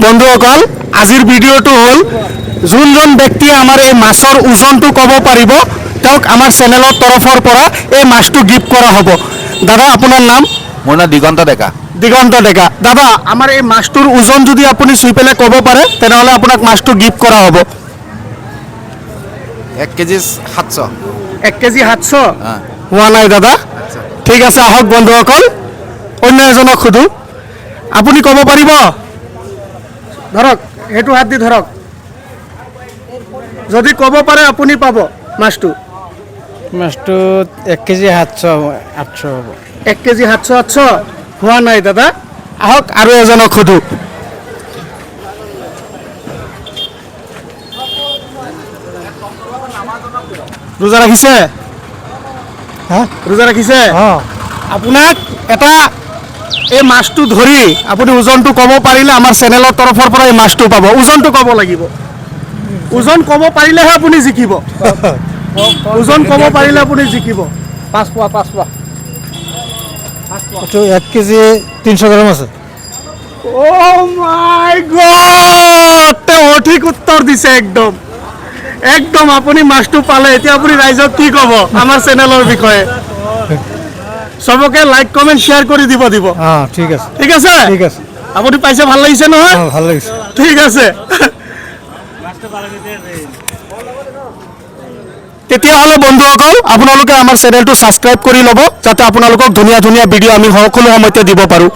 বন্ধুসকল আজিৰ ভিডিঅ'টো হ'ল যোনজন ব্যক্তিয়ে আমাৰ এই মাছৰ ওজনটো ক'ব পাৰিব তেওঁক আমাৰ চেনেলৰ তৰফৰ পৰা এই মাছটো গিফ্ট কৰা হ'ব। দাদা আপোনাৰ নাম? মোৰ নাম দিগন্ত ডেকা। দিগন্ত ডেকা। দাদা আমাৰ এই মাছটোৰ ওজন যদি আপুনি চুই পেলাই ক'ব পাৰে তেনেহ'লে আপোনাক মাছটো গিফ্ট কৰা হ'ব। 1 কেজি 700। 1 কেজি 700 হোৱা নাই দাদা। ঠিক আছে আহক বন্ধুসকল অন্য এজনক সোধো। আপুনি ক'ব পাৰিব? ধৰক সেইটো হাত দি ধৰক। যদি ক'ব পাৰে আপুনি পাব মাছটো। মাছটো 1 কেজি 700 800 হ'ব। 1 কেজি 700 হোৱা নাই দাদা। আহক আৰু এজনক সোধো। ৰোজা ৰাখিছে? হা ৰোজা ৰাখিছে? অঁ আপোনাক এটা এই মাছটো ধৰি আপুনি ওজনটো ক'ব পাৰিলে আমাৰ চেনেলৰ তৰফৰ পৰা এই মাছটো পাব। ওজনটো ক'ব লাগিব। ওজন ক'ব পাৰিলেহে আপুনি জিকিব। ওজন ক'ব পাৰিলে আপুনি জিকিব। 5 পোৱা এইটো 1 কেজি 300 গ্ৰাম আছে। অ' মাই গড! তেওঁ সঠিক উত্তৰ দিছে একদম। একদম আপুনি মাছটো পালে। এতিয়া আপুনি ৰাইজক কি ক'ব আমাৰ চেনেলৰ বিষয়ে? চবকে লাইক কমেণ্ট শ্বেয়াৰ কৰি দিব। অঁ ঠিক আছে ঠিক আছে? ঠিক আছে। আপুনি পাইছে ভাল লাগিছে নহয়? অঁ ভাল লাগিছে। ঠিক আছে। তেতিয়াহ'লে বন্ধুসকল আপোনালোকে আমাৰ চেনেলটো ছাবস্ক্ৰাইব কৰি ল'ব যাতে আপোনালোকক ধুনীয়া ধুনীয়া ভিডিঅ' আমি সকলো সময়তে দিব পাৰোঁ।